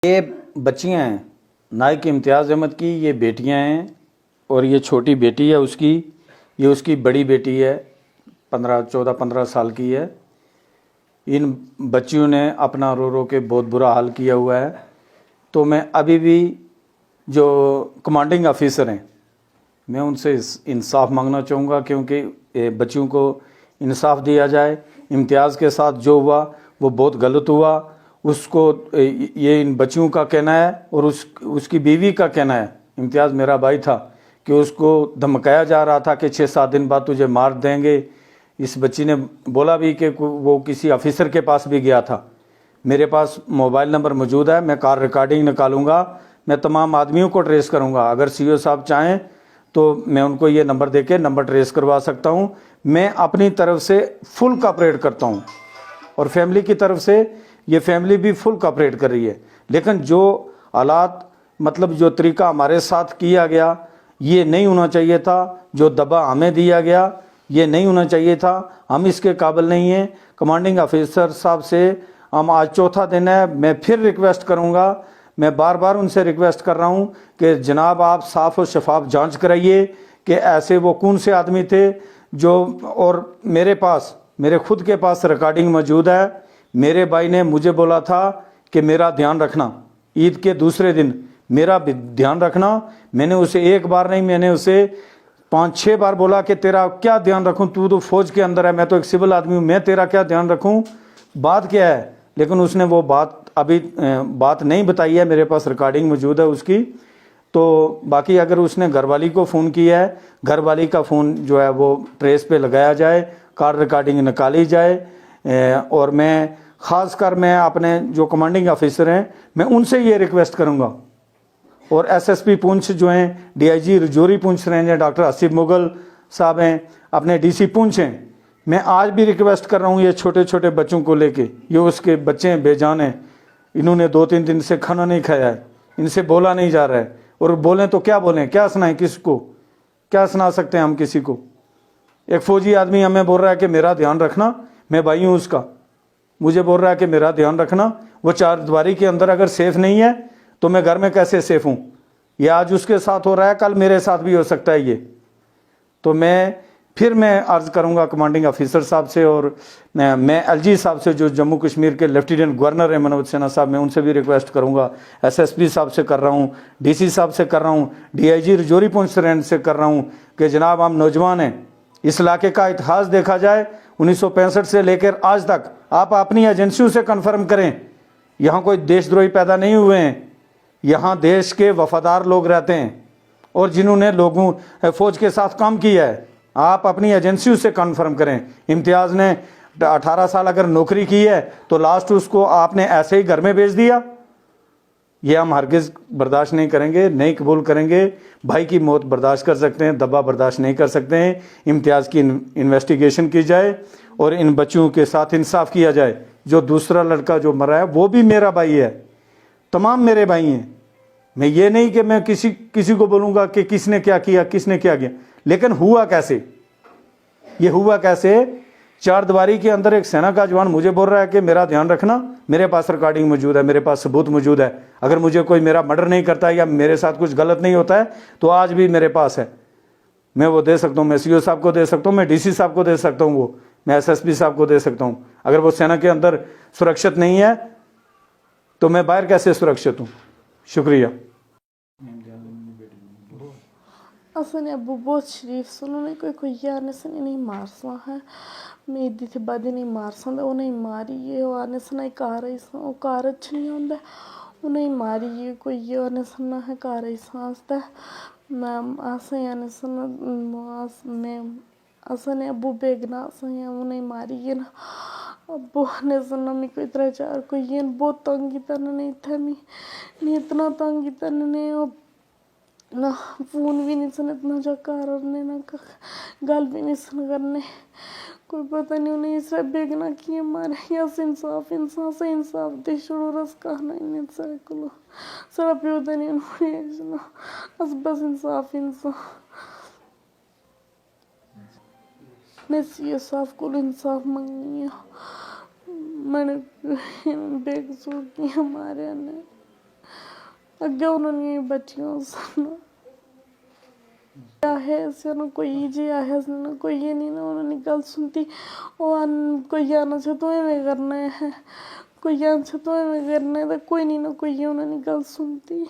ये बच्चियां हैं नायक इम्तियाज़ अहमद की, ये बेटियां हैं और ये छोटी बेटी है उसकी, ये उसकी बड़ी बेटी है 14-15 साल की है। इन बच्चियों ने अपना रो रो के बहुत बुरा हाल किया हुआ है। तो मैं अभी भी जो कमांडिंग ऑफिसर हैं मैं उनसे इंसाफ मांगना चाहूँगा, क्योंकि बच्चियों को इंसाफ दिया जाए। इम्तियाज़ के साथ जो हुआ वो बहुत गलत हुआ। उसको ये इन बच्चियों का कहना है और उसकी बीवी का कहना है, इम्तियाज़ मेरा भाई था, कि उसको धमकाया जा रहा था कि 6-7 दिन बाद तुझे मार देंगे। इस बच्ची ने बोला भी कि वो किसी ऑफिसर के पास भी गया था। मेरे पास मोबाइल नंबर मौजूद है, मैं कॉल रिकॉर्डिंग निकालूंगा, मैं तमाम आदमियों को ट्रेस करूंगा। अगर सीओ साहब चाहें तो मैं उनको ये नंबर देके नंबर ट्रेस करवा सकता हूं। मैं अपनी तरफ से फुल कोऑपरेट करता हूं और फैमिली की तरफ से ये फैमिली भी फुल कोऑपरेट कर रही है। लेकिन जो हालात मतलब जो तरीका हमारे साथ किया गया ये नहीं होना चाहिए था। जो दबा हमें दिया गया ये नहीं होना चाहिए था। हम इसके काबिल नहीं हैं। कमांडिंग ऑफिसर साहब से हम आज चौथा दिन है, मैं फिर रिक्वेस्ट करूंगा, मैं बार बार उनसे रिक्वेस्ट कर रहा हूं कि जनाब आप साफ और शफाफ जांच कराइए कि ऐसे वो कौन से आदमी थे जो। और मेरे खुद के पास रिकॉर्डिंग मौजूद है। मेरे भाई ने मुझे बोला था कि मेरा ध्यान रखना, ईद के दूसरे दिन मेरा ध्यान रखना। मैंने उसे एक बार नहीं, मैंने उसे 5-6 बार बोला कि तेरा क्या ध्यान रखूं, तू तो फौज के अंदर है, मैं तो एक सिविल आदमी हूं, मैं तेरा क्या ध्यान रखूं, बात क्या है। लेकिन उसने वो बात अभी बात नहीं बताई है। मेरे पास रिकॉर्डिंग मौजूद है उसकी। तो बाकी अगर उसने घरवाली को फ़ोन किया है, घरवाली का फ़ोन जो है वो ट्रेस पे लगाया जाए, कॉल रिकॉर्डिंग निकाली जाए। और मैं ख़ासकर मैं अपने जो कमांडिंग ऑफिसर हैं मैं उनसे ये रिक्वेस्ट करूँगा, और एसएसपी पुंछ जो हैं, डीआईजी रजौरी पुंछ रेंज हैं डॉक्टर आसिफ मुगल साहब हैं, अपने डीसी पुंछ हैं, मैं आज भी रिक्वेस्ट कर रहा हूँ ये छोटे छोटे बच्चों को लेके, ये उसके बच्चे हैं बेजान हैं, इन्होंने 2-3 दिन से खाना नहीं खाया है, इनसे बोला नहीं जा रहा है, और बोलें तो क्या बोलें, क्या सुनाएं, किसको क्या सुना सकते हैं हम किसी को। एक फौजी आदमी हमें बोल रहा है कि मेरा ध्यान रखना, मैं भाई हूँ उसका, मुझे बोल रहा है कि मेरा ध्यान रखना। वो 4 दीवारी के अंदर अगर सेफ नहीं है तो मैं घर में कैसे सेफ हूँ। ये आज उसके साथ हो रहा है, कल मेरे साथ भी हो सकता है ये। तो मैं अर्ज करूंगा कमांडिंग ऑफिसर साहब से, और मैं एलजी साहब से जो जम्मू कश्मीर के लेफ्टिनेंट गवर्नर हैं मनोज सिन्हा साहब, मैं उनसे भी रिक्वेस्ट करूंगा, एसएसपी साहब से कर रहा हूं, डीसी साहब से कर रहा हूं, डीआईजी रजौरी पुंछ रेंज से कर रहा हूं कि जनाब हम नौजवान हैं, इस इलाके का इतिहास देखा जाए 1965 से लेकर आज तक, आप अपनी एजेंसियों से कन्फर्म करें, यहाँ कोई देशद्रोही पैदा नहीं हुए हैं, यहाँ देश के वफादार लोग रहते हैं और जिन्होंने लोगों फौज के साथ काम किया है। आप अपनी एजेंसियों से कन्फर्म करें। इम्तियाज़ ने 18 साल अगर नौकरी की है तो लास्ट उसको आपने ऐसे ही घर में भेज दिया, ये हम हरगिज़ बर्दाश्त नहीं करेंगे, नहीं कबूल करेंगे। भाई की मौत बर्दाश्त कर सकते हैं, दबा बर्दाश्त नहीं कर सकते हैं। इम्तियाज़ की इन्वेस्टिगेशन की जाए और इन बच्चों के साथ इंसाफ किया जाए। जो दूसरा लड़का जो मरा है वो भी मेरा भाई है, तमाम मेरे भाई हैं। मैं ये नहीं कि मैं किसी को बोलूँगा कि किसने क्या किया, किसने क्या किया, लेकिन हुआ कैसे, ये हुआ कैसे। 4 दीवारी के अंदर एक सेना का जवान मुझे बोल रहा है कि मेरा ध्यान रखना, मेरे पास रिकॉर्डिंग मौजूद है, मेरे पास सबूत मौजूद है। अगर मुझे कोई मेरा मर्डर नहीं करता है या मेरे साथ कुछ गलत नहीं होता है तो आज भी मेरे पास है, मैं वो दे सकता हूँ। मैं सीओ साहब को दे सकता हूँ, मैं डीसी साहब को दे सकता हूँ, वो मैं एसएसपी साहब को दे सकता हूँ। अगर वो सेना के अंदर सुरक्षित नहीं है तो मैं बाहर कैसे सुरक्षित हूँ। शुक्रिया। असन अबू बहुत शरीफ सुनने कोई यार ने सनी नहीं मारसा है, मैं इदी थे बाद नहीं मारसा वो नहीं मारी ये आने सना कार वो कार अच्छा नहीं होंगे वो नहीं मारी ये कोई ये आने सना है कार सांसता मैं आसे आने सना मैं असन अबू बेगना सही वो नहीं मारी ये ना अबू ने सुना मैं कोई 3-4 कोई ये बहुत तंगी तन नहीं था, मैं इतना तंगी तन नहीं ना फ़ोन भी नहीं सुन इतना जकार ने ना गल भी नहीं सुन करने, कोई पता नहीं उन्हें इस बेगना किए मारे या इंसाफ दे छोड़ो रस कहना इन्हें सारे को सारा प्यो नहीं उन्होंने बस इंसाफ ने सी साफ को इंसाफ मांगनी है। मैंने बेकसूर किया हमारे ने। ਅੱਗੇ ਉਹਨਾਂ ਨੇ ਬੱਚੀਆਂ ਸਨ ਆਹੇ ਸਾਨੂੰ ਕੋਈ ਜੀ ਆਹੇ ਸਾਨੂੰ ਕੋਈ ਇਹ ਨਹੀਂ ਨਾ ਉਹਨਾਂ ਨੇ ਗੱਲ ਸੁਣਤੀ ਉਹ ਕੋਈ ਆना से तो ਐਵੇਂ ਕਰਨਾ ਹੈ ਕੋਈ ਆना से तो ਐਵੇਂ ਕਰਨਾ है तो कोई नहीं ना कोई ਉਹਨਾਂ ਨੇ ਗੱਲ ਸੁਣਤੀ